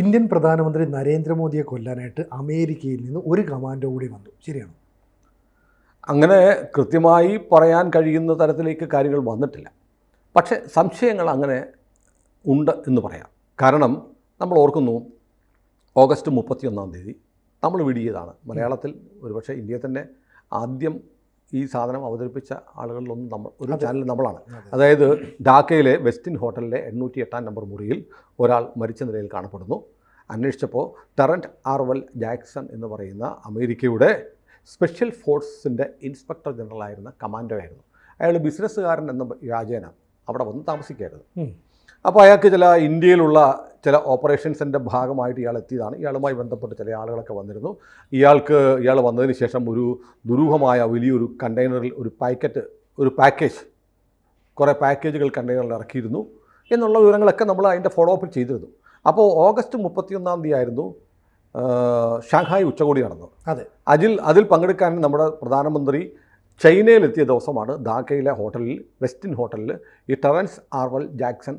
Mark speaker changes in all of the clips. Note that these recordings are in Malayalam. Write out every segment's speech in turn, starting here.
Speaker 1: ഇന്ത്യൻ പ്രധാനമന്ത്രി നരേന്ദ്രമോദിയെ കൊല്ലാനായിട്ട് അമേരിക്കയിൽ നിന്ന് ഒരു കമാൻഡോ കൂടി വന്നു, ശരിയാണോ?
Speaker 2: അങ്ങനെ കൃത്യമായി പറയാൻ കഴിയുന്ന തരത്തിലേക്ക് കാര്യങ്ങൾ വന്നിട്ടില്ല. പക്ഷേ സംശയങ്ങൾ അങ്ങനെ ഉണ്ട് എന്ന് പറയാം. കാരണം നമ്മൾ ഓർക്കുന്നു, ഓഗസ്റ്റ് 31 നമ്മൾ വീഡിയോതാണ് മലയാളത്തിൽ, ഒരുപക്ഷെ ഇന്ത്യയിൽ തന്നെ ആദ്യം ഈ സാധനം അവതരിപ്പിച്ച ആളുകളിലൊന്നും ഒരു ചാനൽ നമ്മളാണ്. അതായത് ഢാക്കയിലെ വെസ്റ്റിൻ ഹോട്ടലിലെ 808 നമ്പർ മുറിയിൽ ഒരാൾ മരിച്ച നിലയിൽ കാണപ്പെടുന്നു. അന്വേഷിച്ചപ്പോൾ ടെറൻറ്റ് ആർവൽ ജാക്സൺ എന്ന് പറയുന്ന അമേരിക്കയുടെ സ്പെഷ്യൽ ഫോഴ്സിൻ്റെ ഇൻസ്പെക്ടർ ജനറലായിരുന്ന കമാൻഡോ ആയിരുന്നു. അയാൾ ബിസിനസ്സുകാരൻ എന്ന വ്യാജേന അവിടെ വന്ന് താമസിക്കരുത്. അപ്പോൾ അയാൾക്ക് ഇന്ത്യയിലുള്ള ചില ഓപ്പറേഷൻസിൻ്റെ ഭാഗമായിട്ട് ഇയാൾ എത്തിയതാണ്. ഇയാളുമായി ബന്ധപ്പെട്ട് ചില ആളുകളൊക്കെ വന്നിരുന്നു. ഇയാൾ വന്നതിന് ശേഷം ഒരു ദുരൂഹമായ വലിയൊരു കണ്ടെയ്നറിൽ ഒരു പാക്കേജ് കുറേ പാക്കേജുകൾ കണ്ടെയ്നറിൽ ഇറക്കിയിരുന്നു എന്നുള്ള വിവരങ്ങളൊക്കെ നമ്മൾ അതിൻ്റെ ഫോളോ അപ്പ് ചെയ്തിരുന്നു. അപ്പോൾ ഓഗസ്റ്റ് 31 ആയിരുന്നു ഷാങ്ഹായ് ഉച്ചകോടി നടന്നത്.
Speaker 1: അതെ,
Speaker 2: അതിൽ പങ്കെടുക്കാൻ നമ്മുടെ പ്രധാനമന്ത്രി ചൈനയിലെത്തിയ ദിവസമാണ് ധാക്കയിലെ വെസ്റ്റിൻ ഹോട്ടലിൽ ഈ ടെറൻസ് ആർവൽ ജാക്സൺ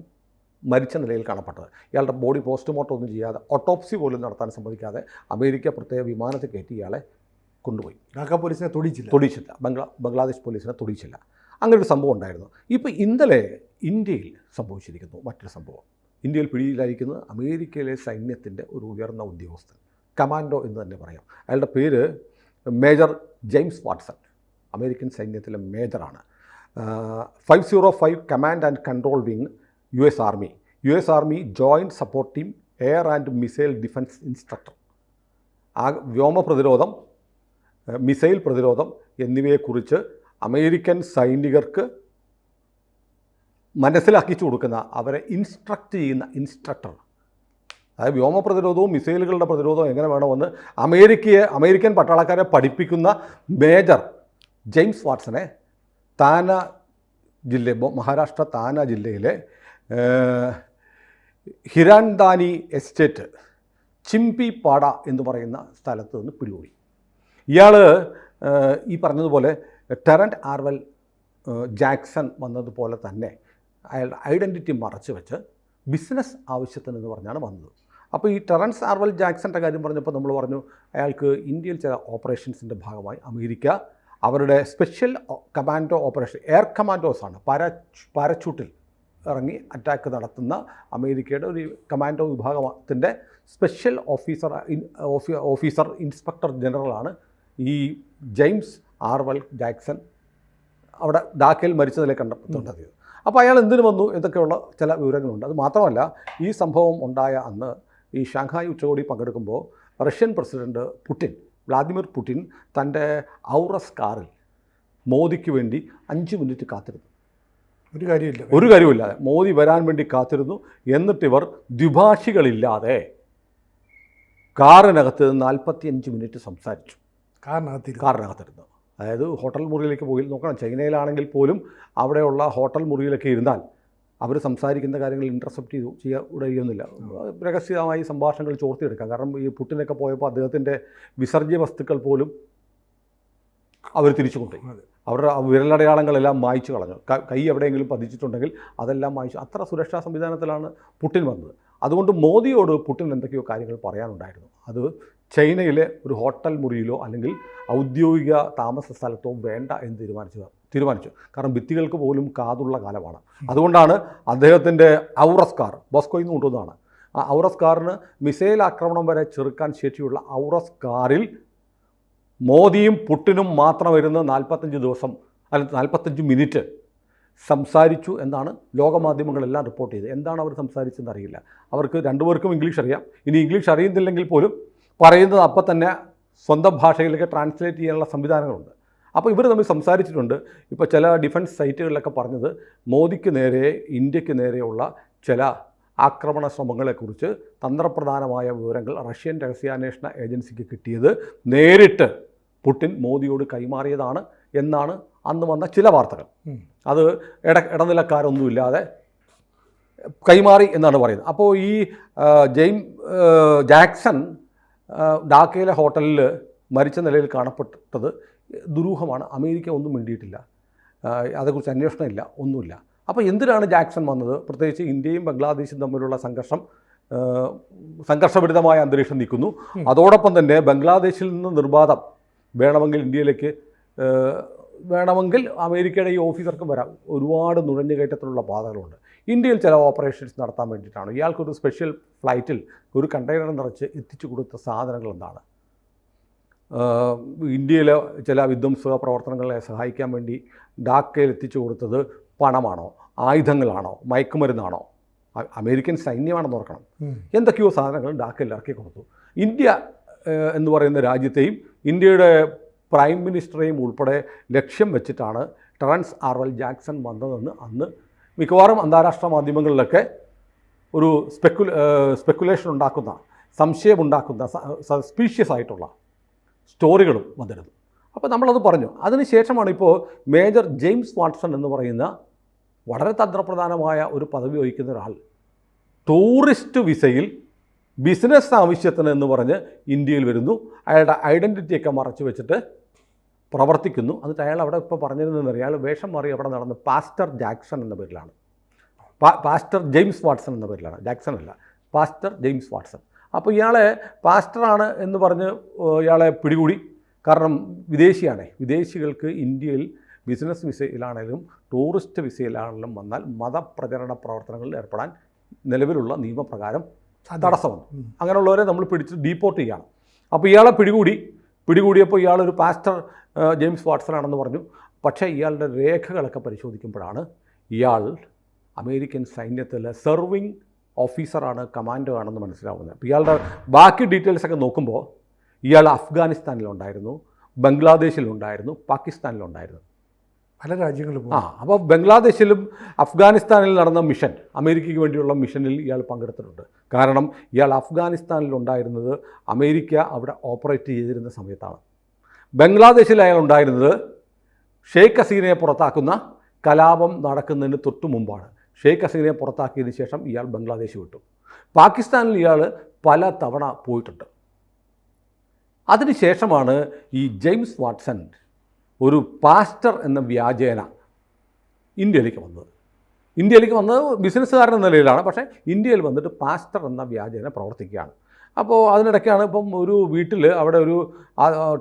Speaker 2: മരിച്ച നിലയിൽ കാണപ്പെട്ടത്. ഇയാളുടെ ബോഡി പോസ്റ്റ്മോർട്ടം ഒന്നും ചെയ്യാതെ, ഓട്ടോപ്സി പോലും നടത്താൻ സമ്മതിക്കാതെ അമേരിക്ക പ്രത്യേക വിമാനത്തിൽ കയറ്റി ഇയാളെ കൊണ്ടുപോയി.
Speaker 1: ധാക്ക പോലീസിനെ
Speaker 2: തൊടിച്ചില്ല. ബംഗ്ലാദേശ് പോലീസിനെ തൊടിച്ചില്ല. അങ്ങനൊരു സംഭവം ഉണ്ടായിരുന്നു. ഇപ്പോൾ ഇന്നലെ ഇന്ത്യയിൽ സംഭവിച്ചിരിക്കുന്നു മറ്റൊരു സംഭവം. ഇന്ത്യയിൽ പിടിയിലായിരിക്കുന്നത് അമേരിക്കയിലെ സൈന്യത്തിൻ്റെ ഒരു ഉയർന്ന ഉദ്യോഗസ്ഥൻ, കമാൻഡോ എന്ന് തന്നെ പറയാം. അയാളുടെ പേര് മേജർ ജെയിംസ് വാട്സൺ. അമേരിക്കൻ സൈന്യത്തിലെ മേജറാണ്. 505 command and control wing, US army joint support team, air and missile defence instructor. വ്യോമ പ്രതിരോധം, മിസൈൽ പ്രതിരോധം എന്നിവയെക്കുറിച്ച് അമേരിക്കൻ സൈനികർക്ക് മനസ്സിലാക്കിച്ചു കൊടുക്കുന്ന, അവരെ ഇൻസ്ട്രക്റ്റ് ചെയ്യുന്ന ഇൻസ്ട്രക്ടർ. അതായത് വ്യോമ പ്രതിരോധവും മിസൈലുകളുടെ പ്രതിരോധവും എങ്ങനെ വേണമെന്ന് അമേരിക്കൻ പട്ടാളക്കാരെ പഠിപ്പിക്കുന്ന മേജർ ജെയിംസ് വാട്സനെ മഹാരാഷ്ട്ര താന ജില്ലയിലെ ഹിരാൻദാനി എസ്റ്റേറ്റ് ചിംപിപ്പാട എന്ന് പറയുന്ന സ്ഥലത്ത് നിന്ന് പിടികൂടി. ഇയാൾ ഈ പറഞ്ഞതുപോലെ ടെറൻറ്റ് ആർവൽ ജാക്സൺ വന്നതുപോലെ തന്നെ അയാളുടെ ഐഡൻറ്റിറ്റി മറച്ചു വെച്ച് ബിസിനസ് ആവശ്യത്തിനെന്ന് പറഞ്ഞാണ് വന്നത്. അപ്പോൾ ഈ ടെറൻസ് ആർവൽ ജാക്സൻ്റെ കാര്യം പറഞ്ഞപ്പോൾ നമ്മൾ പറഞ്ഞു, അയാൾക്ക് ഇന്ത്യയിൽ ചില ഓപ്പറേഷൻസിൻ്റെ ഭാഗമായി അമേരിക്ക അവരുടെ സ്പെഷ്യൽ കമാൻഡോ ഓപ്പറേഷൻ, എയർ കമാൻഡോസാണ്, പാരച്യൂട്ടിൽ ഇറങ്ങി അറ്റാക്ക് നടത്തുന്ന അമേരിക്കയുടെ ഒരു കമാൻഡോ വിഭാഗത്തിൻ്റെ സ്പെഷ്യൽ ഓഫീസർ ഇൻസ്പെക്ടർ ജനറലാണ് ഈ ജെയിംസ് ആർവൽ ജാക്സൺ അവിടെ ധാക്കയിൽ മരിച്ച നിലയിൽ കണ്ടെത്തിയത്. അപ്പോൾ അയാൾ എന്തിനു വന്നു എന്നൊക്കെയുള്ള ചില വിവരങ്ങളുണ്ട്. അത് മാത്രമല്ല, ഈ സംഭവം ഉണ്ടായ അന്ന് ഈ ഷാങ്ഹായ് ഉച്ചകോടി പങ്കെടുക്കുമ്പോൾ റഷ്യൻ പ്രസിഡന്റ് വ്ളാദിമിർ പുടിൻ തൻ്റെ ഔറസ് കാറിൽ മോദിക്ക് വേണ്ടി 5 മിനിറ്റ് കാത്തിരുന്നു. ഒരു കാര്യമില്ലാതെ മോദി വരാൻ വേണ്ടി കാത്തിരുന്നു. എന്നിട്ടിവർ ദ്വിഭാഷികളില്ലാതെ കാറിനകത്ത് 45 മിനിറ്റ് സംസാരിച്ചു. കാറിനകത്തിരുന്നു. അതായത് ഹോട്ടൽ മുറിയിലേക്ക് പോയി നോക്കണം, ചൈനയിലാണെങ്കിൽ പോലും അവിടെയുള്ള ഹോട്ടൽ മുറിയിലൊക്കെ ഇരുന്നാൽ അവർ സംസാരിക്കുന്ന കാര്യങ്ങൾ ഇൻ്റർസെപ്റ്റ് ചെയ്യുന്നില്ല. രഹസ്യമായി സംഭാഷണങ്ങൾ ചോർത്തിയെടുക്കാം. കാരണം ഈ പുട്ടിനൊക്കെ പോയപ്പോൾ അദ്ദേഹത്തിൻ്റെ വിസർജ്യ വസ്തുക്കൾ പോലും അവർ തിരിച്ചു കൊണ്ടുപോയി. അവരുടെ വിരലടയാളങ്ങളെല്ലാം മായ്ച്ചു കളഞ്ഞു. കൈ എവിടെയെങ്കിലും പതിച്ചിട്ടുണ്ടെങ്കിൽ അതെല്ലാം മായ്ച്ചു. അത്ര സുരക്ഷാ സംവിധാനത്തിലാണ് പുടിൻ വന്നത്. അതുകൊണ്ട് മോദിയോട് പുടിൻ എന്തൊക്കെയോ കാര്യങ്ങൾ പറയാനുണ്ടായിരുന്നു. അത് ചൈനയിലെ ഒരു ഹോട്ടൽ മുറിയിലോ അല്ലെങ്കിൽ ഔദ്യോഗിക താമസ സ്ഥലത്തോ വേണ്ട എന്ന് തീരുമാനിച്ചു. കാരണം ഭിത്തികൾക്ക് പോലും കാതുള്ള കാലമാണ്. അതുകൊണ്ടാണ് അദ്ദേഹത്തിൻ്റെ ഔറസ് കാർ, ബോസ്കോയിൽ നിന്ന് കൊണ്ടുവന്നതാണ്. ആ ഔറസ് കാറിന് മിസൈൽ ആക്രമണം വരെ ചെറുക്കാൻ ശേഷിയുള്ള ഔറസ് കാറിൽ മോദിയും പുടിനും മാത്രം വരുന്ന 45 മിനിറ്റ് സംസാരിച്ചു എന്നാണ് ലോകമാധ്യമങ്ങളെല്ലാം റിപ്പോർട്ട് ചെയ്തത്. എന്താണ് അവർ സംസാരിച്ചതെന്ന് അറിയില്ല. അവർക്ക് രണ്ടുപേർക്കും ഇംഗ്ലീഷ് അറിയാം. ഇനി ഇംഗ്ലീഷ് അറിയുന്നില്ലെങ്കിൽ പോലും പറയുന്നത് അപ്പം തന്നെ സ്വന്തം ഭാഷയിലേക്ക് ട്രാൻസ്ലേറ്റ് ചെയ്യാനുള്ള സംവിധാനങ്ങളുണ്ട്. അപ്പോൾ ഇവർ തമ്മിൽ സംസാരിച്ചിട്ടുണ്ട്. ഇപ്പോൾ ചില ഡിഫൻസ് സൈറ്റുകളിലൊക്കെ പറഞ്ഞത് മോദിക്ക് നേരെ, ഇന്ത്യക്ക് നേരെയുള്ള ചില ആക്രമണ ശ്രമങ്ങളെക്കുറിച്ച് തന്ത്രപ്രധാനമായ വിവരങ്ങൾ റഷ്യൻ രഹസ്യാന്വേഷണ ഏജൻസിക്ക് കിട്ടിയത് നേരിട്ട് പുടിൻ മോദിയോട് കൈമാറിയതാണ് എന്നാണ് അന്ന് വന്ന ചില വാർത്തകൾ. അത് ഇടനിലക്കാരൊന്നുമില്ലാതെ കൈമാറി എന്നാണ് പറയുന്നത്. അപ്പോൾ ഈ ജാക്സൺ ധാക്കയിലെ ഹോട്ടലിൽ മരിച്ച നിലയിൽ കാണപ്പെട്ടത് ദുരൂഹമാണ്. അമേരിക്ക ഒന്നും മിണ്ടിയിട്ടില്ല, അതേക്കുറിച്ച് അന്വേഷണമില്ല, ഒന്നുമില്ല. അപ്പോൾ എന്തിനാണ് ജാക്സൺ വന്നത്? പ്രത്യേകിച്ച് ഇന്ത്യയും ബംഗ്ലാദേശും തമ്മിലുള്ള സംഘർഷം സംഘർഷഭരിതമായ അന്തരീക്ഷം നിൽക്കുന്നു. അതോടൊപ്പം തന്നെ ബംഗ്ലാദേശിൽ നിന്ന് നിർബാധം വേണമെങ്കിൽ ഇന്ത്യയിലേക്ക് വേണമെങ്കിൽ അമേരിക്കയുടെ ഈ ഓഫീസർക്കും വരാം. ഒരുപാട് നുഴഞ്ഞുകയറ്റത്തിലുള്ള പാതകളുണ്ട്. ഇന്ത്യയിൽ ചില ഓപ്പറേഷൻസ് നടത്താൻ വേണ്ടിയിട്ടാണ് ഇയാൾക്കൊരു സ്പെഷ്യൽ ഫ്ലൈറ്റിൽ ഒരു കണ്ടെയ്നർ നിറച്ച് എത്തിച്ചു കൊടുത്ത സാധനങ്ങൾ എന്താണ്? ഇന്ത്യയിലെ ചില വിധ്വംസക പ്രവർത്തനങ്ങളെ സഹായിക്കാൻ വേണ്ടി ഡാക്കയിൽ എത്തിച്ചു കൊടുത്തത് പണമാണോ, ആയുധങ്ങളാണോ, മയക്കുമരുന്നാണോ? അമേരിക്കൻ സൈന്യമാണെന്ന് ഓർക്കണം. എന്തൊക്കെയോ സാധനങ്ങൾ ഡാക്കയിൽ ഇറക്കി കൊടുത്തു. ഇന്ത്യ എന്ന് പറയുന്ന രാജ്യത്തെയും ഇന്ത്യയുടെ പ്രൈം മിനിസ്റ്ററെയും ഉൾപ്പെടെ ലക്ഷ്യം വെച്ചിട്ടാണ് ടെറൻസ് ആർവൽ ജാക്സൺ വന്നതെന്ന് അന്ന് മിക്കവാറും അന്താരാഷ്ട്ര മാധ്യമങ്ങളിലൊക്കെ ഒരു സ്പെക്കുലേഷൻ ഉണ്ടാക്കുന്ന, സംശയമുണ്ടാക്കുന്ന, സസ്പീഷ്യസ് ആയിട്ടുള്ള സ്റ്റോറികളും വന്നിരുന്നു. അപ്പോൾ നമ്മളത് പറഞ്ഞു. അതിനുശേഷമാണ് ഇപ്പോൾ മേജർ ജെയിംസ് വാട്സൺ എന്ന് പറയുന്ന വളരെ തന്ത്രപ്രധാനമായ ഒരു പദവി വഹിക്കുന്ന ഒരാൾ ടൂറിസ്റ്റ് വിസയിൽ ബിസിനസ് ആവശ്യത്തിന് എന്ന് പറഞ്ഞ് ഇന്ത്യയിൽ വരുന്നു. അയാളുടെ ഐഡൻറ്റിറ്റിയൊക്കെ മറച്ചു വെച്ചിട്ട് പ്രവർത്തിക്കുന്നു. എന്നിട്ട് അയാൾ അവിടെ ഇപ്പോൾ പറഞ്ഞിരുന്നതെന്ന് അയാൾ വേഷം മാറി അവിടെ നടന്ന് പാസ്റ്റർ ജാക്സൺ എന്ന പേരിലാണ്, പാസ്റ്റർ ജെയിംസ് വാട്സൺ എന്ന പേരിലാണ്, ജാക്സൺ അല്ല, പാസ്റ്റർ ജെയിംസ് വാട്സൺ. അപ്പോൾ ഇയാളെ പാസ്റ്ററാണ് എന്ന് പറഞ്ഞ് ഇയാളെ പിടികൂടി. കാരണം വിദേശിയാണേ. വിദേശികൾക്ക് ഇന്ത്യയിൽ ബിസിനസ് വിസയിലാണെങ്കിലും ടൂറിസ്റ്റ് വിസയിലാണെങ്കിലും വന്നാൽ മതപ്രചരണ പ്രവർത്തനങ്ങളിൽ ഏർപ്പെടാൻ നിലവിലുള്ള നിയമപ്രകാരം തടസ്സമുണ്ട്. അങ്ങനെയുള്ളവരെ നമ്മൾ പിടിച്ച് ഡീപ്പോർട്ട് ചെയ്യുകയാണ്. അപ്പോൾ ഇയാളെ പിടികൂടിയപ്പോൾ ഇയാളൊരു പാസ്റ്റർ ജെയിംസ് വാട്സൺ ആണെന്ന് പറഞ്ഞു. പക്ഷേ ഇയാളുടെ രേഖകളൊക്കെ പരിശോധിക്കുമ്പോഴാണ് ഇയാൾ അമേരിക്കൻ സൈന്യത്തിലെ സെർവിങ് ഓഫീസറാണ്, കമാൻഡോ ആണെന്ന് മനസ്സിലാവുന്നത്. അപ്പോൾ ഇയാളുടെ ബാക്കി ഡീറ്റെയിൽസൊക്കെ നോക്കുമ്പോൾ ഇയാൾ അഫ്ഗാനിസ്ഥാനിലുണ്ടായിരുന്നു, ബംഗ്ലാദേശിലുണ്ടായിരുന്നു, പാകിസ്ഥാനിലുണ്ടായിരുന്നു,
Speaker 1: പല രാജ്യങ്ങളും.
Speaker 2: അപ്പോൾ ബംഗ്ലാദേശിലും അഫ്ഗാനിസ്ഥാനിൽ നടന്ന മിഷൻ, അമേരിക്കയ്ക്ക് വേണ്ടിയുള്ള മിഷനിൽ ഇയാൾ പങ്കെടുത്തിട്ടുണ്ട്. കാരണം ഇയാൾ അഫ്ഗാനിസ്ഥാനിലുണ്ടായിരുന്നത് അമേരിക്ക അവിടെ ഓപ്പറേറ്റ് ചെയ്തിരുന്ന സമയത്താണ്. ബംഗ്ലാദേശിൽ അയാൾ ഉണ്ടായിരുന്നത് ഷെയ്ഖ് ഹസീനയെ പുറത്താക്കുന്ന കലാപം നടക്കുന്നതിന് തൊട്ടു മുമ്പാണ്. ഷെയ്ഖ് ഹസീനയെ പുറത്താക്കിയതിന് ശേഷം ഇയാൾ ബംഗ്ലാദേശ് വിട്ടു. പാകിസ്ഥാനിൽ ഇയാൾ പല തവണ പോയിട്ടുണ്ട്. അതിനുശേഷമാണ് ഈ ജെയിംസ് വാട്സൺ ഒരു പാസ്റ്റർ എന്ന വ്യാജേന ഇന്ത്യയിലേക്ക് വന്നത് ബിസിനസ്സുകാരൻ എന്ന നിലയിലാണ്. പക്ഷേ ഇന്ത്യയിൽ വന്നിട്ട് പാസ്റ്റർ എന്ന വ്യാജേന പ്രവർത്തിക്കുകയാണ്. അപ്പോൾ അതിനിടയ്ക്കാണ് ഇപ്പം ഒരു വീട്ടിൽ, അവിടെ ഒരു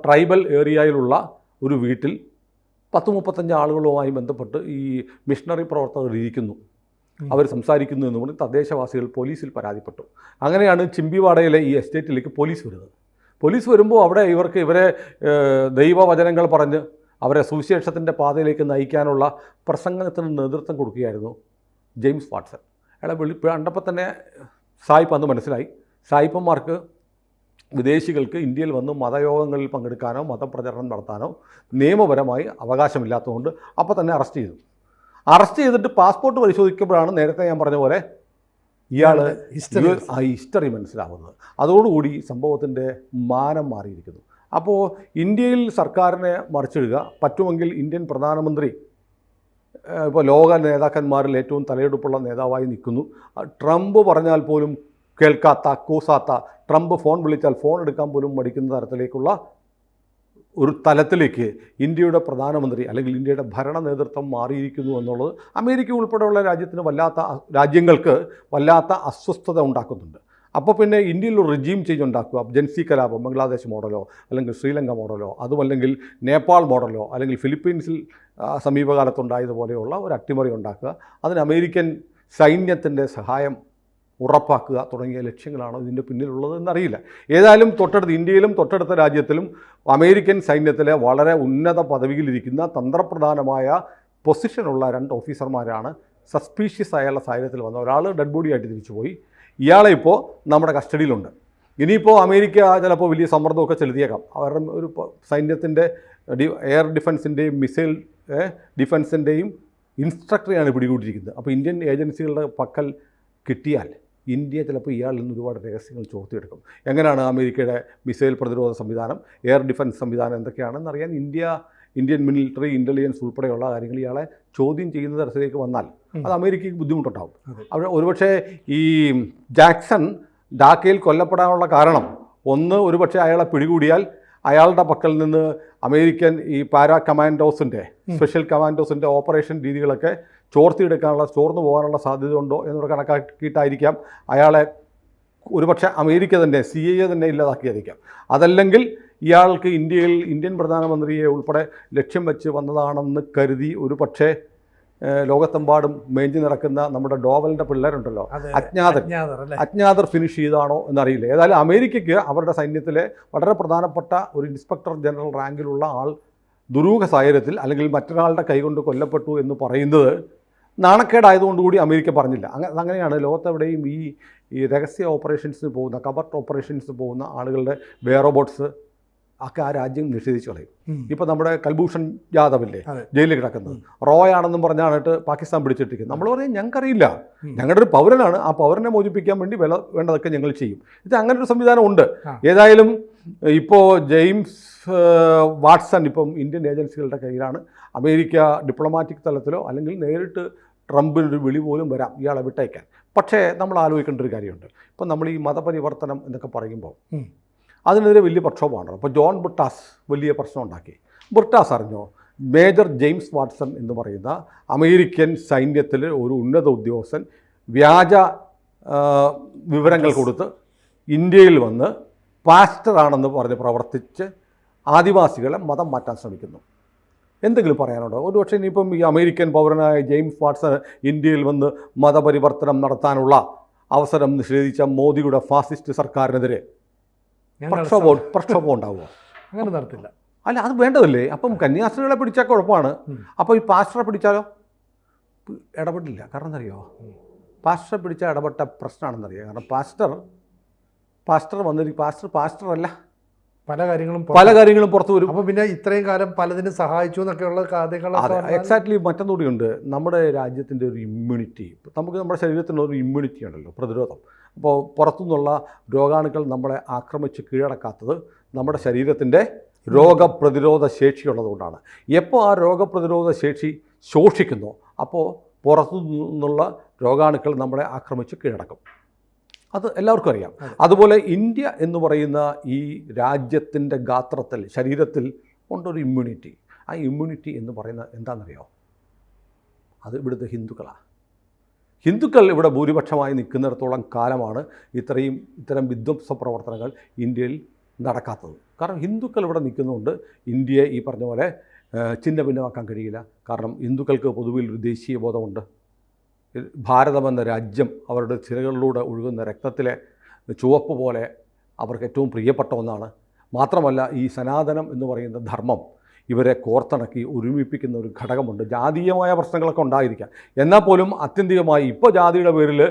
Speaker 2: ട്രൈബൽ ഏരിയയിലുള്ള ഒരു വീട്ടിൽ 10-35 ആളുകളുമായി ബന്ധപ്പെട്ട് ഈ മിഷണറി പ്രവർത്തകർ ഇരിക്കുന്നു, അവർ സംസാരിക്കുന്നു എന്ന് പറഞ്ഞ് തദ്ദേശവാസികൾ പോലീസിൽ പരാതിപ്പെട്ടു. അങ്ങനെയാണ് ചിമ്പിവാടയിലെ ഈ എസ്റ്റേറ്റിലേക്ക് പോലീസ് വരുന്നത്. പോലീസ് വരുമ്പോൾ അവിടെ ഇവരെ ദൈവവചനങ്ങൾ പറഞ്ഞ് അവരെ സുവിശേഷത്തിൻ്റെ പാതയിലേക്ക് നയിക്കാനുള്ള പ്രസംഗത്തിന് നേതൃത്വം കൊടുക്കുകയായിരുന്നു ജെയിംസ് വാട്സൺ. അയാളെ കണ്ടപ്പോൾ തന്നെ സായിപ്പ് അന്ന് മനസ്സിലായി, സായിപ്പന്മാർക്ക് വിദേശികൾക്ക് ഇന്ത്യയിൽ വന്ന് മതയോഗങ്ങളിൽ പങ്കെടുക്കാനോ മതപ്രചരണം നടത്താനോ നിയമപരമായി അവകാശമില്ലാത്തതുകൊണ്ട് അപ്പോൾ തന്നെ അറസ്റ്റ് ചെയ്തിട്ട് പാസ്പോർട്ട് പരിശോധിക്കുമ്പോഴാണ് നേരത്തെ ഞാൻ പറഞ്ഞ പോലെ ഇയാൾ ഹിസ്റ്ററി മനസ്സിലാവുന്നത്. അതോടുകൂടി സംഭവത്തിൻ്റെ മാനം മാറിയിരിക്കുന്നു. അപ്പോൾ ഇന്ത്യയിൽ സർക്കാരിനെ മറിച്ചിടുക, പറ്റുമെങ്കിൽ ഇന്ത്യൻ പ്രധാനമന്ത്രി ഇപ്പോൾ ലോക നേതാക്കന്മാരിൽ ഏറ്റവും തലയെടുപ്പുള്ള നേതാവായി നിൽക്കുന്നു. ട്രംപ് പറഞ്ഞാൽ പോലും കേൾക്കാത്ത, കൂസാത്ത, ട്രംപ് ഫോൺ വിളിച്ചാൽ ഫോൺ എടുക്കാൻ പോലും മടിക്കുന്ന തരത്തിലേക്കുള്ള ഒരു തലത്തിലേക്ക് ഇന്ത്യയുടെ പ്രധാനമന്ത്രി അല്ലെങ്കിൽ ഇന്ത്യയുടെ ഭരണ നേതൃത്വം മാറിയിരിക്കുന്നു എന്നുള്ളത് അമേരിക്ക ഉൾപ്പെടെയുള്ള രാജ്യങ്ങൾക്ക് വല്ലാത്ത അസ്വസ്ഥത ഉണ്ടാക്കുന്നുണ്ട്. അപ്പോൾ പിന്നെ ഇന്ത്യയിൽ ഒരു റിജീം ചേഞ്ച് ഉണ്ടാക്കുക, ജൻസി കലാപം, ബംഗ്ലാദേശ് മോഡലോ അല്ലെങ്കിൽ ശ്രീലങ്ക മോഡലോ, അതുമല്ലെങ്കിൽ നേപ്പാൾ മോഡലോ അല്ലെങ്കിൽ ഫിലിപ്പീൻസിൽ സമീപകാലത്തുണ്ടായതുപോലെയുള്ള ഒരു അട്ടിമറി ഉണ്ടാക്കുക, അതിന് അമേരിക്കൻ സൈന്യത്തിൻ്റെ സഹായം ഉറപ്പാക്കുക തുടങ്ങിയ ലക്ഷ്യങ്ങളാണോ ഇതിൻ്റെ പിന്നിലുള്ളത് എന്നറിയില്ല. ഏതായാലും ഇന്ത്യയിലും തൊട്ടടുത്ത രാജ്യത്തിലും അമേരിക്കൻ സൈന്യത്തിലെ വളരെ ഉന്നത പദവിയിലിരിക്കുന്ന തന്ത്രപ്രധാനമായ പൊസിഷനുള്ള 2 ഓഫീസർമാരാണ് സസ്പീഷ്യസ് ആയുള്ള സാഹചര്യത്തിൽ വന്ന ഒരാൾ ഡെഡ് ബോഡിയായിട്ട് തിരിച്ചുപോയി. ഇയാളെ ഇപ്പോൾ നമ്മുടെ കസ്റ്റഡിയിലുണ്ട്. ഇനിയിപ്പോൾ അമേരിക്ക ചിലപ്പോൾ വലിയ സമ്മർദ്ദമൊക്കെ ചെലുത്തിയേക്കാം. അവരുടെ ഒരു സൈന്യത്തിൻ്റെ എയർ ഡിഫൻസിൻ്റെയും മിസൈൽ ഡിഫൻസിൻ്റെയും ഇൻസ്ട്രക്ടറെയാണ് പിടികൂടിയിരിക്കുന്നത്. അപ്പോൾ ഇന്ത്യൻ ഏജൻസികളുടെ പക്കൽ കിട്ടിയാൽ ഇന്ത്യ ചിലപ്പോൾ ഇയാളിൽ നിന്ന് ഒരുപാട് രഹസ്യങ്ങൾ ചോർത്തിയെടുക്കും. എങ്ങനെയാണ് അമേരിക്കയുടെ മിസൈൽ പ്രതിരോധ സംവിധാനം, എയർ ഡിഫൻസ് സംവിധാനം എന്തൊക്കെയാണെന്ന് അറിയാൻ ഇന്ത്യൻ മിലിറ്ററി ഇൻ്റലിജൻസ് ഉൾപ്പെടെയുള്ള കാര്യങ്ങൾ ഇയാളെ ചോദ്യം ചെയ്യുന്ന തരത്തിലേക്ക് വന്നാൽ അത് അമേരിക്കയ്ക്ക് ബുദ്ധിമുട്ടുണ്ടാകും. അവിടെ ഒരുപക്ഷെ ഈ ജാക്സൺ ഡാക്കയിൽ കൊല്ലപ്പെടാനുള്ള കാരണം ഒരുപക്ഷെ അയാളെ പിടികൂടിയാൽ അയാളുടെ പക്കൽ നിന്ന് അമേരിക്കൻ ഈ സ്പെഷ്യൽ കമാൻഡോസിൻ്റെ ഓപ്പറേഷൻ രീതികളൊക്കെ ചോർന്നു പോകാനുള്ള സാധ്യത ഉണ്ടോ എന്നൊരു കണക്കാക്കിയിട്ടായിരിക്കാം അയാളെ ഒരുപക്ഷെ അമേരിക്ക തന്നെ CIA തന്നെ ഇല്ലാതാക്കിയായിരിക്കാം. അതല്ലെങ്കിൽ ഇയാൾക്ക് ഇന്ത്യൻ പ്രധാനമന്ത്രിയെ ഉൾപ്പെടെ ലക്ഷ്യം വെച്ച് വന്നതാണെന്ന് കരുതി ഒരു പക്ഷേ ലോകത്തെമ്പാടും മേഞ്ഞു നടക്കുന്ന നമ്മുടെ ഡോവലിൻ്റെ പിള്ളേരുണ്ടല്ലോ, അജ്ഞാതർ ഫിനിഷ് ചെയ്താണോ എന്നറിയില്ല. ഏതായാലും അമേരിക്കയ്ക്ക് അവരുടെ സൈന്യത്തിലെ വളരെ പ്രധാനപ്പെട്ട ഒരു ഇൻസ്പെക്ടർ ജനറൽ റാങ്കിലുള്ള ആൾ ദുരൂഹ സാഹചര്യത്തിൽ അല്ലെങ്കിൽ മറ്റൊരാളുടെ കൈകൊണ്ട് കൊല്ലപ്പെട്ടു എന്ന് പറയുന്നത് നാണക്കേടായതുകൊണ്ടുകൂടി അമേരിക്ക പറഞ്ഞില്ല. അങ്ങനെയാണ് ലോകത്തെവിടെയും ഈ രഹസ്യ ഓപ്പറേഷൻസിന് പോകുന്ന, കവർട്ട് ഓപ്പറേഷൻസിന് പോകുന്ന ആളുകളുടെ റോബോട്ട്സ് ഒക്കെ ആ രാജ്യം നിഷേധിച്ചു കളയും. ഇപ്പോൾ നമ്മുടെ കൽഭൂഷൺ ജാദവില്ലേ ജയിലിൽ കിടക്കുന്നത്, റോയാണെന്നും പറഞ്ഞാണിട്ട് പാകിസ്ഥാൻ പിടിച്ചിട്ടിരിക്കുന്നത്. നമ്മൾ പറയും ഞങ്ങൾക്കറിയില്ല, ഞങ്ങളുടെ ഒരു പൗരനാണ്, ആ പൗരനെ മോചിപ്പിക്കാൻ വേണ്ടി വേണ്ടതൊക്കെ ഞങ്ങൾ ചെയ്യും. ഇത് അങ്ങനെ ഒരു സംവിധാനം ഉണ്ട്. ഏതായാലും ഇപ്പോൾ ജെയിംസ് വാട്സൺ ഇപ്പം ഇന്ത്യൻ ഏജൻസികളുടെ കയ്യിലാണ്. അമേരിക്ക ഡിപ്ലോമാറ്റിക് തലത്തിലോ അല്ലെങ്കിൽ നേരിട്ട് ട്രംപിനൊരു വിളി പോലും വരാം ഇയാളെ വിട്ടയക്കാൻ. പക്ഷേ നമ്മൾ ആലോചിക്കേണ്ട ഒരു കാര്യമുണ്ട്. ഇപ്പം നമ്മൾ ഈ മതപരിവർത്തനം എന്നൊക്കെ പറയുമ്പോൾ അതിനെതിരെ വലിയ പ്രക്ഷോഭമാണ്. അപ്പോൾ ജോൺ ബ്രിട്ടാസ് വലിയ പ്രശ്നം ഉണ്ടാക്കി. ബ്രിട്ടാസ് അറിഞ്ഞോ, മേജർ ജെയിംസ് വാട്സൺ എന്ന് പറയുന്ന അമേരിക്കൻ സൈന്യത്തിലെ ഒരു ഉന്നത ഉദ്യോഗസ്ഥൻ വ്യാജ വിവരങ്ങൾ കൊടുത്ത് ഇന്ത്യയിൽ വന്ന് പാസ്റ്ററാണെന്ന് പറഞ്ഞ് പ്രവർത്തിച്ച് ആദിവാസികളെ മതം മാറ്റാൻ ശ്രമിക്കുന്നു. എന്തെങ്കിലും പറയാനുണ്ടോ? ഒരുപക്ഷെ ഇനിയിപ്പം ഈ അമേരിക്കൻ പൗരനായ ജെയിംസ് വാട്സൺ ഇന്ത്യയിൽ വന്ന് മതപരിവർത്തനം നടത്താനുള്ള അവസരം നിഷേധിച്ച മോദിയുടെ ഫാസിസ്റ്റ് സർക്കാരിനെതിരെ പ്രക്ഷോഭം ഉണ്ടാവുക?
Speaker 1: അങ്ങനെ നടത്തില്ല.
Speaker 2: അല്ല, അത് വേണ്ടതല്ലേ? അപ്പം കന്യാസ്ത്രീകളെ പിടിച്ചാൽ കുഴപ്പമാണ്. അപ്പോൾ ഈ പാസ്റ്ററെ പിടിച്ചാലോ? ഇടപെടില്ല. കാരണം എന്തറിയോ, പാസ്റ്ററെ പിടിച്ചാൽ ഇടപെട്ട പ്രശ്നമാണെന്നറിയാം. കാരണം പാസ്റ്റർ വന്നിരിക്കും, പാസ്റ്ററല്ല, പല കാര്യങ്ങളും പുറത്തു വരും. അപ്പോൾ പിന്നെ ഇത്രയും കാലം പലതിനും സഹായിച്ചു എന്നൊക്കെയുള്ള കാര്യങ്ങൾ. എക്സാക്ട്ലി. മറ്റൊന്നുകൂടിയുണ്ട്, നമ്മുടെ രാജ്യത്തിൻ്റെ ഒരു ഇമ്മ്യൂണിറ്റി. നമുക്ക് നമ്മുടെ ശരീരത്തിനൊരു ഇമ്മ്യൂണിറ്റി ഉണ്ടല്ലോ, പ്രതിരോധം. അപ്പോൾ പുറത്തുനിന്നുള്ള രോഗാണുക്കൾ നമ്മളെ ആക്രമിച്ച് കീഴടക്കാത്തത് നമ്മുടെ ശരീരത്തിൻ്റെ രോഗപ്രതിരോധ ശേഷിയുള്ളതുകൊണ്ടാണ്. എപ്പോൾ ആ രോഗപ്രതിരോധ ശേഷി ശോഷിക്കുന്നു, അപ്പോൾ പുറത്തു നിന്നുള്ള രോഗാണുക്കൾ നമ്മളെ ആക്രമിച്ച് കീഴടക്കും. അത് എല്ലാവർക്കും അറിയാം. അതുപോലെ ഇന്ത്യ എന്ന് പറയുന്ന ഈ രാജ്യത്തിൻ്റെ ഗാത്രത്തിൽ, ശരീരത്തിൽ ഉണ്ടൊരു ഇമ്മ്യൂണിറ്റി. ആ ഇമ്മ്യൂണിറ്റി എന്ന് പറയുന്നത് എന്താണെന്നറിയോ? അത് ഇവിടുത്തെ ഹിന്ദുക്കൾ ഇവിടെ ഭൂരിപക്ഷമായി നിൽക്കുന്നിടത്തോളം കാലമാണ് ഇത്തരം വിധ്വംസ പ്രവർത്തനങ്ങൾ ഇന്ത്യയിൽ നടക്കാത്തത്. കാരണം ഹിന്ദുക്കൾ ഇവിടെ നിൽക്കുന്നതുകൊണ്ട് ഇന്ത്യയെ ഈ പറഞ്ഞ പോലെ ചിഹ്ന ഭിന്നമാക്കാൻ കഴിയില്ല. കാരണം ഹിന്ദുക്കൾക്ക് പൊതുവിൽ ഒരു ദേശീയ ബോധമുണ്ട്. ഭാരതമെന്ന രാജ്യം അവരുടെ സിരകളിലൂടെ ഒഴുകുന്ന രക്തത്തിലെ ചുവപ്പ് പോലെ അവർക്ക് ഏറ്റവും പ്രിയപ്പെട്ട ഒന്നാണ്. മാത്രമല്ല, ഈ സനാതനം എന്ന് പറയുന്ന ധർമ്മം ഇവരെ കോർത്തിണക്കി ഒരുമിപ്പിക്കുന്ന ഒരു ഘടകമുണ്ട്. ജാതീയമായ പ്രശ്നങ്ങളൊക്കെ ഉണ്ടായിരിക്കാം, എന്നാൽ പോലും ആത്യന്തികമായി ഇപ്പോൾ ജാതിയുടെ പേരിൽ,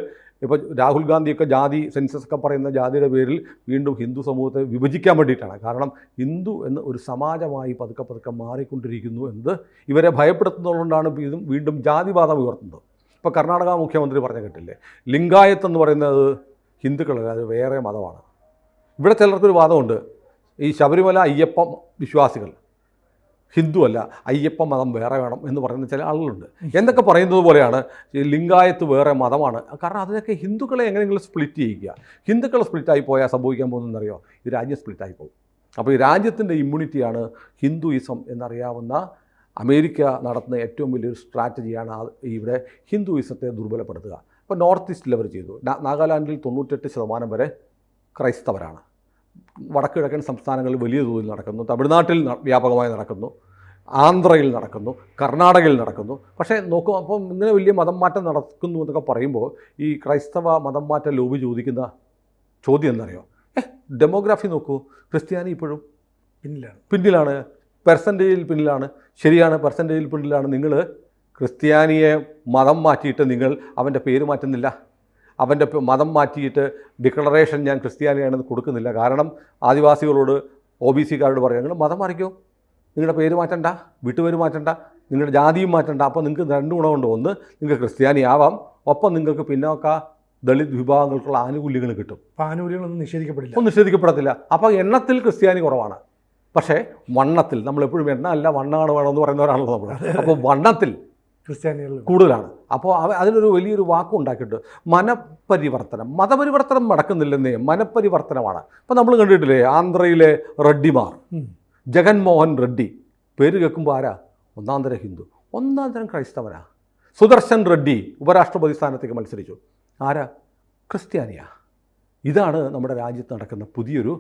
Speaker 2: ഇപ്പോൾ രാഹുൽ ഗാന്ധിയൊക്കെ ജാതി സെൻസസ് ഒക്കെ പറയുന്ന ജാതിയുടെ പേരിൽ വീണ്ടും ഹിന്ദു സമൂഹത്തെ വിഭജിക്കാൻ വേണ്ടിയിട്ടാണ്. കാരണം ഹിന്ദു എന്ന് ഒരു സമാജമായി പതുക്കെ മാറിക്കൊണ്ടിരിക്കുന്നു എന്നത് ഇവരെ ഭയപ്പെടുത്തുന്നതുകൊണ്ടാണ് ഇതും വീണ്ടും ജാതിവാദം ഉയർത്തുന്നത്. ഇപ്പോൾ കർണാടക മുഖ്യമന്ത്രി പറഞ്ഞ കേട്ടില്ലേ, ലിംഗായത്ത് എന്ന് പറയുന്നത് ഹിന്ദുക്കളല്ല, അത് വേറെ മതമാണ്. ഇവിടെ ചിലർക്കൊരു വാദമുണ്ട്, ഈ ശബരിമല അയ്യപ്പ വിശ്വാസികൾ ഹിന്ദു അല്ല, അയ്യപ്പ മതം വേറെ വേണം എന്ന് പറയുന്ന ചില ആളുകളുണ്ട്. എന്തൊക്കെ പറയുന്നത് പോലെയാണ് ഈ ലിംഗായത്ത് വേറെ മതമാണ്. കാരണം അതിനൊക്കെ ഹിന്ദുക്കളെ എങ്ങനെയെങ്കിലും സ്പ്ലിറ്റ് ചെയ്യിക്കുക. ഹിന്ദുക്കൾ സ്പ്ലിറ്റായി പോയാൽ സംഭവിക്കാൻ പോകുന്നതെന്നറിയോ? ഈ രാജ്യം സ്പ്ലിറ്റായി പോകും. അപ്പോൾ ഈ രാജ്യത്തിൻ്റെ ഇമ്മ്യൂണിറ്റിയാണ് ഹിന്ദുയിസം എന്നറിയാവുന്ന അമേരിക്ക നടത്തുന്ന ഏറ്റവും വലിയൊരു സ്ട്രാറ്റജിയാണ് ഇവിടെ ഹിന്ദുയിസത്തെ ദുർബലപ്പെടുത്തുക. ഇപ്പോൾ നോർത്ത് ഈസ്റ്റിൽ അവർ ചെയ്തു. നാഗാലാൻഡിൽ 98% വരെ ക്രൈസ്തവരാണ്. വടക്കിഴക്കൻ സംസ്ഥാനങ്ങളിൽ വലിയ തോതിൽ നടക്കുന്നു, തമിഴ്നാട്ടിൽ വ്യാപകമായി നടക്കുന്നു, ആന്ധ്രയിൽ നടക്കുന്നു, കർണാടകയിൽ നടക്കുന്നു. പക്ഷേ നോക്കൂ, അപ്പം ഇങ്ങനെ വലിയ മതം മാറ്റം നടക്കുന്നു എന്നൊക്കെ പറയുമ്പോൾ ഈ ക്രൈസ്തവ മതം മാറ്റ ലോബി ചോദിക്കുന്ന ചോദ്യം എന്നറിയോ? ഡെമോഗ്രാഫി നോക്കൂ, ക്രിസ്ത്യാനി ഇപ്പോഴും പിന്നിലാണ്, പെർസെൻറ്റേജിൽ പിന്നിലാണ്. ശരിയാണ്, പെർസെൻറ്റേജിൽ പിന്നിലാണ്. നിങ്ങൾ ക്രിസ്ത്യാനിയെ മതം മാറ്റിയിട്ട് നിങ്ങൾ അവൻ്റെ പേര് മാറ്റുന്നില്ല, അവൻ്റെ മതം മാറ്റിയിട്ട് ഡിക്ലറേഷൻ ഞാൻ ക്രിസ്ത്യാനിയാണെന്ന് കൊടുക്കുന്നില്ല. കാരണം ആദിവാസികളോട് OBC-കാരോട് പറയാം, നിങ്ങൾ മതം മാറിക്കോ, നിങ്ങളുടെ പേര് മാറ്റണ്ട, വീട്ടുപേര് മാറ്റണ്ട, നിങ്ങളുടെ ജാതിയും മാറ്റണ്ട. അപ്പോൾ നിങ്ങൾക്ക് 2 ഗുണമുണ്ട്. ഒന്ന്, നിങ്ങൾക്ക് ക്രിസ്ത്യാനി ആവാം, ഒപ്പം നിങ്ങൾക്ക് പിന്നോക്ക ദളിത് വിഭാഗങ്ങൾക്കുള്ള ആനുകൂല്യങ്ങൾ കിട്ടും. അപ്പോൾ ആനുകൂല്യങ്ങളൊന്നും നിഷേധിക്കപ്പെടത്തില്ല. അപ്പോൾ എണ്ണത്തിൽ ക്രിസ്ത്യാനി കുറവാണ്, പക്ഷേ വണ്ണത്തിൽ നമ്മളെപ്പോഴും എണ്ണ അല്ല വണ്ണമാണ് വേണമെന്ന് പറയുന്നവരാണല്ലോ നമ്മൾ. അപ്പോൾ വണ്ണത്തിൽ ക്രിസ്ത്യാനികൾ കൂടുതലാണ്. അപ്പോൾ അതിനൊരു വലിയൊരു വാക്കും ഉണ്ടാക്കിയിട്ട് മതപരിവർത്തനം നടക്കുന്നില്ലെന്നേ, മനപരിവർത്തനമാണ്. ഇപ്പോൾ നമ്മൾ കണ്ടിട്ടില്ലേ ആന്ധ്രയിലെ റെഡ്ഡിമാർ, ജഗൻമോഹൻ റെഡ്ഡി, പേര് കേൾക്കുമ്പോൾ ആരാ? ഒന്നാം തരം ഹിന്ദു, ഒന്നാം തരം ക്രൈസ്തവനാ. സുദർശൻ റെഡ്ഡി ഉപരാഷ്ട്രപതി സ്ഥാനത്തേക്ക് മത്സരിച്ചു, ആരാ? ക്രിസ്ത്യാനിയാ. ഇതാണ് നമ്മുടെ രാജ്യത്ത് നടക്കുന്ന പുതിയൊരു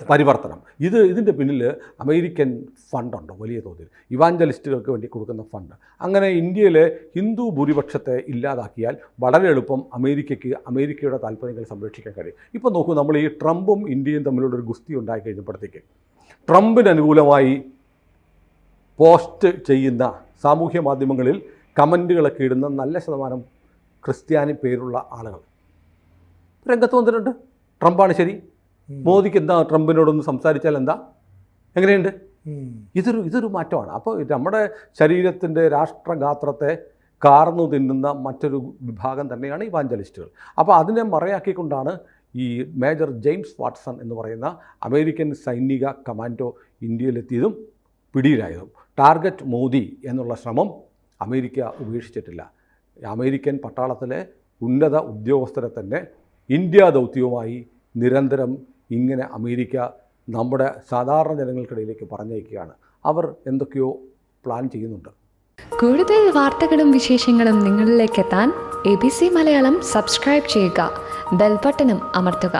Speaker 1: പരിവർത്തനം.
Speaker 2: ഇതിൻ്റെ പിന്നിൽ അമേരിക്കൻ ഫണ്ടുണ്ട് വലിയ തോതിൽ, ഇവാഞ്ചലിസ്റ്റുകൾക്ക് വേണ്ടി കൊടുക്കുന്ന ഫണ്ട്. അങ്ങനെ ഇന്ത്യയിലെ ഹിന്ദു ഭൂരിപക്ഷത്തെ ഇല്ലാതാക്കിയാൽ വളരെ എളുപ്പം അമേരിക്കയുടെ താല്പര്യങ്ങൾ സംരക്ഷിക്കാൻ കഴിയും. ഇപ്പോൾ നോക്കൂ, നമ്മൾ ഈ ട്രംപും ഇന്ത്യയും തമ്മിലുള്ളൊരു ഗുസ്തി ഉണ്ടായി കഴിഞ്ഞപ്പോഴത്തേക്ക് ട്രംപിന് അനുകൂലമായി പോസ്റ്റ് ചെയ്യുന്ന സാമൂഹ്യ മാധ്യമങ്ങളിൽ കമൻറ്റുകളൊക്കെ ഇടുന്ന നല്ല ശതമാനം ക്രിസ്ത്യാനി പേരുള്ള ആളുകൾ രംഗത്ത് വന്നിട്ടുണ്ട്. ട്രംപാണ് ശരി, മോദിക്ക് എന്താ ട്രംപിനോടൊന്ന് സംസാരിച്ചാൽ എന്താ, എങ്ങനെയുണ്ട്? ഇതൊരു മാറ്റമാണ്. അപ്പോൾ നമ്മുടെ ശരീരത്തിൻ്റെ രാഷ്ട്രഗാത്രത്തെ കാർന്നു തിന്നുന്ന മറ്റൊരു വിഭാഗം തന്നെയാണ് ഇവാഞ്ചലിസ്റ്റുകൾ. അപ്പോൾ അതിനെ മറയാക്കിക്കൊണ്ടാണ് ഈ മേജർ ജെയിംസ് വാട്സൺ എന്ന് പറയുന്ന അമേരിക്കൻ സൈനിക കമാൻഡോ ഇന്ത്യയിലെത്തിയതും പിടിയിലായതും. ടാർഗറ്റ് മോദി എന്നുള്ള ശ്രമം അമേരിക്ക ഉപേക്ഷിച്ചിട്ടില്ല. അമേരിക്കൻ പട്ടാളത്തിലെ ഉന്നത ഉദ്യോഗസ്ഥരെ തന്നെ ഇന്ത്യ ദൗത്യവുമായി നിരന്തരം ഇങ്ങനെ അമേരിക്ക നമ്മുടെ സാധാരണ ജനങ്ങൾക്കിടയിലേക്ക് പറഞ്ഞയക്കുകയാണ്. അവർ എന്തൊക്കെയോ പ്ലാൻ ചെയ്യുന്നുണ്ട്.
Speaker 3: കൂടുതൽ വാർത്തകളും വിശേഷങ്ങളും നിങ്ങളിലേക്ക് എത്താൻ ABC മലയാളം സബ്സ്ക്രൈബ് ചെയ്യുക, ബെൽ ബട്ടണും അമർത്തുക.